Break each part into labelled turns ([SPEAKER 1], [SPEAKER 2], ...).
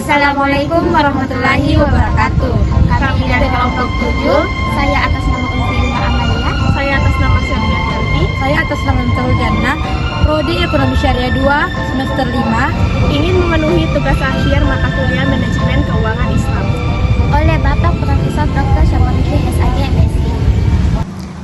[SPEAKER 1] Assalamualaikum warahmatullahi wabarakatuh. Kami dari kelompok 7.
[SPEAKER 2] Saya atas nama Ulfi Ilma Amalia.
[SPEAKER 3] Saya atas nama Sylvia Yanti.
[SPEAKER 4] Saya atas nama Mutahul Jannah, Prodi Ekonomi Syariah 2, semester 5.
[SPEAKER 3] Ingin memenuhi tugas akhir mata kuliah Manajemen Keuangan Islam
[SPEAKER 2] Oleh Bapak Profesor Dr. Syamsuddin SAG MSI.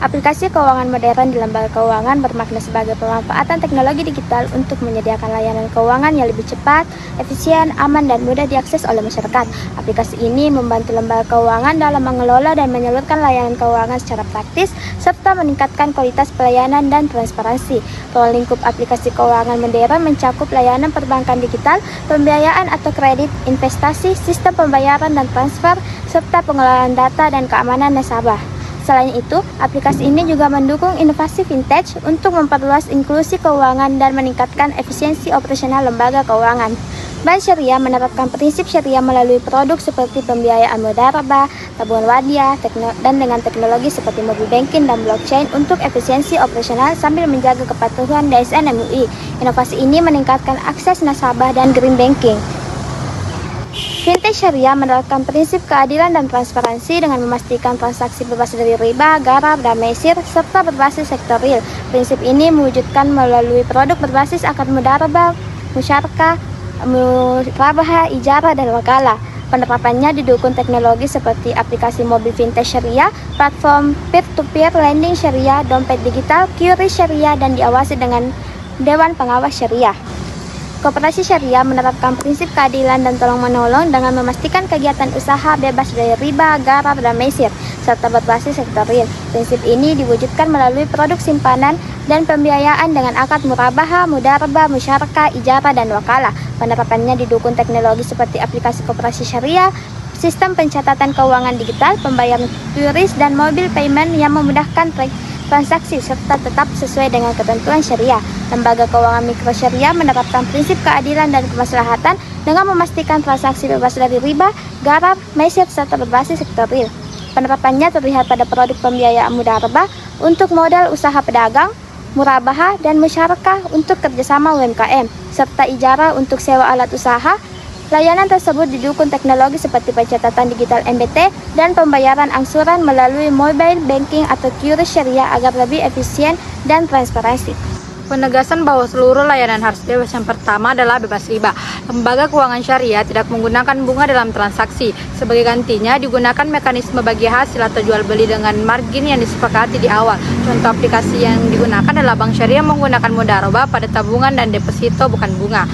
[SPEAKER 2] Aplikasi keuangan modern di lembaga keuangan bermakna sebagai pemanfaatan teknologi digital untuk menyediakan layanan keuangan yang lebih cepat, efisien, aman, dan mudah diakses oleh masyarakat. Aplikasi ini membantu lembaga keuangan dalam mengelola dan menyalurkan layanan keuangan secara praktis, serta meningkatkan kualitas pelayanan dan transparansi. Ruang lingkup aplikasi keuangan modern mencakup layanan perbankan digital, pembiayaan atau kredit, investasi, sistem pembayaran dan transfer, serta pengelolaan data dan keamanan nasabah. Selain itu, aplikasi ini juga mendukung inovasi fintech untuk memperluas inklusi keuangan dan meningkatkan efisiensi operasional lembaga keuangan. Bank Syariah menerapkan prinsip syariah melalui produk seperti pembiayaan mudharabah, tabungan wadiah, dan dengan teknologi seperti mobile banking dan blockchain untuk efisiensi operasional sambil menjaga kepatuhan DSN MUI. Inovasi ini meningkatkan akses nasabah dan green banking. Fintech Syariah menerapkan prinsip keadilan dan transparansi dengan memastikan transaksi bebas dari riba, garar, dan mesir, serta berbasis sektor real. Prinsip ini mewujudkan melalui produk berbasis akad mudharabah, musyarakah, murabahah, ijarah, dan wakalah. Penerapannya didukung teknologi seperti aplikasi mobil fintech syariah, platform peer-to-peer lending syariah, dompet digital, QRIS syariah, dan diawasi dengan Dewan Pengawas Syariah. Koperasi Syariah menerapkan prinsip keadilan dan tolong-menolong dengan memastikan kegiatan usaha bebas dari riba, garar, dan mesir, serta berbasis sektor real. Prinsip ini diwujudkan melalui produk simpanan dan pembiayaan dengan akad murabahah, mudharabah, musyarakah, ijarah, dan wakalah. Penerapannya didukung teknologi seperti aplikasi koperasi Syariah, sistem pencatatan keuangan digital, pembayaran QRIS, dan mobile payment yang memudahkan transaksi serta tetap sesuai dengan ketentuan syariah. Lembaga keuangan mikro syariah menerapkan prinsip keadilan dan kemaslahatan dengan memastikan transaksi bebas dari riba, garar, mesir, serta berbasis sektor real. Penerapannya terlihat pada produk pembiayaan mudharabah untuk modal usaha pedagang, murabahah, dan musyarakah untuk kerjasama UMKM, serta ijarah untuk sewa alat usaha. Layanan tersebut didukung teknologi seperti pencatatan digital MBT dan pembayaran angsuran melalui mobile banking atau QRIS syariah agar lebih efisien dan transparansi.
[SPEAKER 4] Penegasan bahwa seluruh layanan harus bebas. Yang pertama adalah bebas riba. Lembaga keuangan syariah tidak menggunakan bunga dalam transaksi. Sebagai gantinya digunakan mekanisme bagi hasil atau jual beli dengan margin yang disepakati di awal. Contoh aplikasi yang digunakan adalah Bank Syariah menggunakan mudharabah pada tabungan dan deposito, bukan bunga.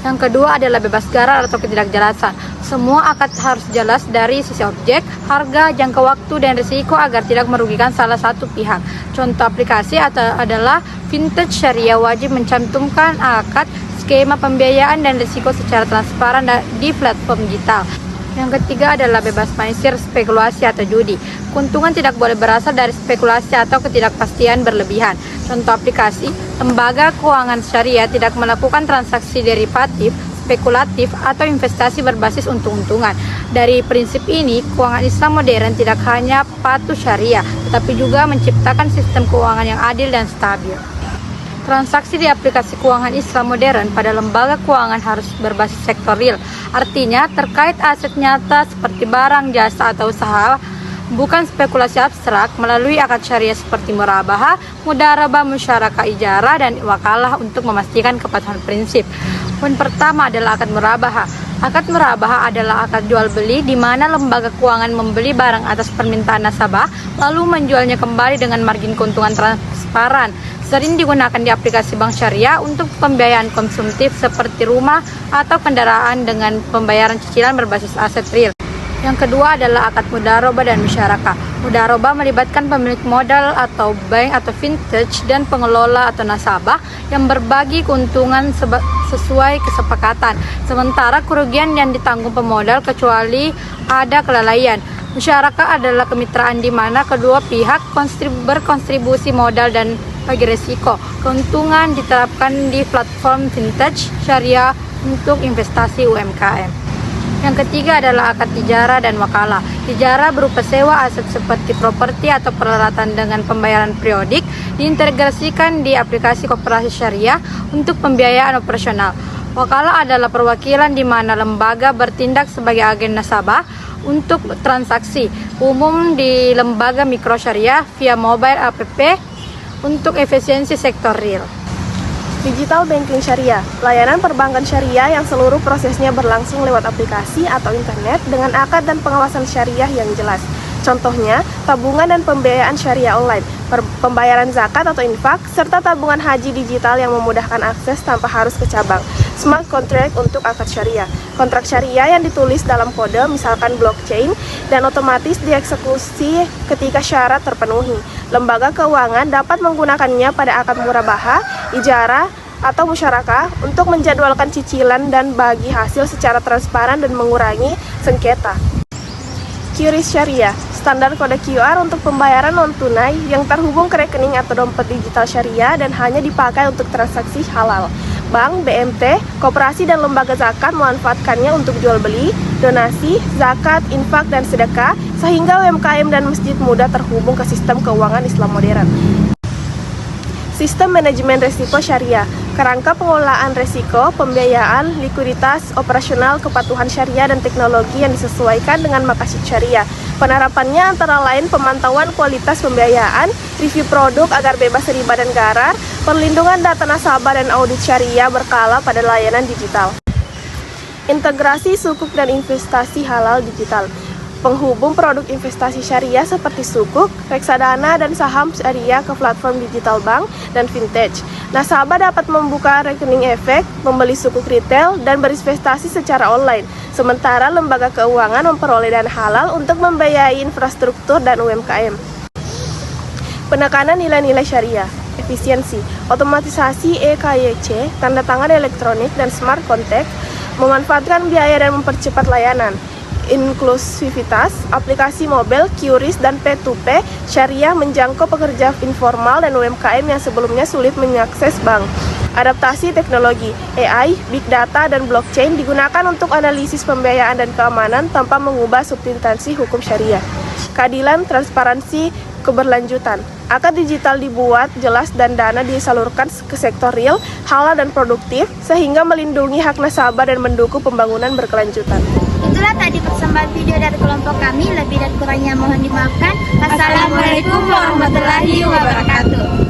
[SPEAKER 4] Yang kedua adalah bebas garar atau ketidakjelasan. Semua akad harus jelas dari sisi objek, harga, jangka waktu, dan risiko agar tidak merugikan salah satu pihak. Contoh aplikasi adalah Fintech Syariah wajib mencantumkan akad, skema pembiayaan, dan risiko secara transparan di platform digital. Yang ketiga adalah bebas mesir, spekulasi, atau judi. Keuntungan tidak boleh berasal dari spekulasi atau ketidakpastian berlebihan. Contoh aplikasi, lembaga keuangan syariah tidak melakukan transaksi derivatif, spekulatif, atau investasi berbasis untung-untungan. Dari prinsip ini, keuangan Islam modern tidak hanya patuh syariah, tetapi juga menciptakan sistem keuangan yang adil dan stabil. Transaksi di aplikasi keuangan Islam modern pada lembaga keuangan harus berbasis sektor real. Artinya, terkait aset nyata seperti barang, jasa, atau usaha, bukan spekulasi abstrak melalui akad syariah seperti murabahah, mudharabah, musyarakah, ijarah, dan wakalah untuk memastikan kepatuhan prinsip. Poin pertama adalah akad murabahah. Akad murabahah adalah akad jual beli di mana lembaga keuangan membeli barang atas permintaan nasabah lalu menjualnya kembali dengan margin keuntungan transparan. Sering digunakan di aplikasi bank syariah untuk pembiayaan konsumtif seperti rumah atau kendaraan dengan pembayaran cicilan berbasis aset real. Yang kedua adalah akad mudharabah dan musyarakah. Mudharabah melibatkan pemilik modal atau bank atau fintech dan pengelola atau nasabah yang berbagi keuntungan sesuai kesepakatan. Sementara kerugian yang ditanggung pemodal kecuali ada kelalaian. Musyarakah adalah kemitraan di mana kedua pihak berkontribusi modal dan bagi risiko. Keuntungan diterapkan di platform fintech syariah untuk investasi UMKM. Yang ketiga adalah akad ijarah dan wakalah. Ijarah berupa sewa aset seperti properti atau peralatan dengan pembayaran periodik diintegrasikan di aplikasi koperasi syariah untuk pembiayaan operasional. Wakalah adalah perwakilan di mana lembaga bertindak sebagai agen nasabah untuk transaksi umum di lembaga mikro syariah via mobile app untuk efisiensi sektor real.
[SPEAKER 3] Digital Banking Syariah, layanan perbankan syariah yang seluruh prosesnya berlangsung lewat aplikasi atau internet dengan akad dan pengawasan syariah yang jelas. Contohnya, tabungan dan pembiayaan syariah online, pembayaran zakat atau infak, serta tabungan haji digital yang memudahkan akses tanpa harus ke cabang. Smart contract untuk akad syariah, kontrak syariah yang ditulis dalam kode, misalkan blockchain, dan otomatis dieksekusi ketika syarat terpenuhi. Lembaga keuangan dapat menggunakannya pada akad murabahah, ijarah, atau musyarakah untuk menjadwalkan cicilan dan bagi hasil secara transparan dan mengurangi sengketa. QRIS Syariah, standar kode QR untuk pembayaran non-tunai yang terhubung ke rekening atau dompet digital syariah dan hanya dipakai untuk transaksi halal. Bank, BMT, koperasi dan lembaga zakat memanfaatkannya untuk jual beli, donasi, zakat, infak, dan sedekah, sehingga UMKM dan masjid mudah terhubung ke sistem keuangan Islam modern. Sistem manajemen risiko syariah, kerangka pengelolaan risiko, pembiayaan, likuiditas, operasional, kepatuhan syariah, dan teknologi yang disesuaikan dengan maqasid syariah. Penerapannya antara lain pemantauan kualitas pembiayaan, review produk agar bebas riba dan garar, perlindungan data nasabah dan audit syariah berkala pada layanan digital. Integrasi sukuk dan investasi halal digital, penghubung produk investasi syariah seperti sukuk, reksadana, dan saham syariah ke platform digital bank dan fintech. Nasabah dapat membuka rekening efek, membeli sukuk retail, dan berinvestasi secara online. Sementara lembaga keuangan memperoleh dana halal untuk membiayai infrastruktur dan UMKM. Penekanan nilai-nilai syariah, efisiensi, otomatisasi EKYC, tanda tangan elektronik, dan smart contract, memanfaatkan biaya dan mempercepat layanan. Inklusivitas, aplikasi mobile, QRIS, dan P2P syariah menjangkau pekerja informal dan UMKM yang sebelumnya sulit mengakses bank. Adaptasi teknologi, AI, Big Data, dan blockchain digunakan untuk analisis pembiayaan dan keamanan tanpa mengubah substansi hukum syariah. Keadilan, transparansi, keberlanjutan. Akad digital dibuat jelas dan dana disalurkan ke sektor real, halal, dan produktif sehingga melindungi hak nasabah dan mendukung pembangunan berkelanjutan.
[SPEAKER 2] Itulah tadi persembahan video dari kelompok kami. Lebih dan kurangnya mohon dimaafkan.
[SPEAKER 1] Assalamualaikum warahmatullahi wabarakatuh.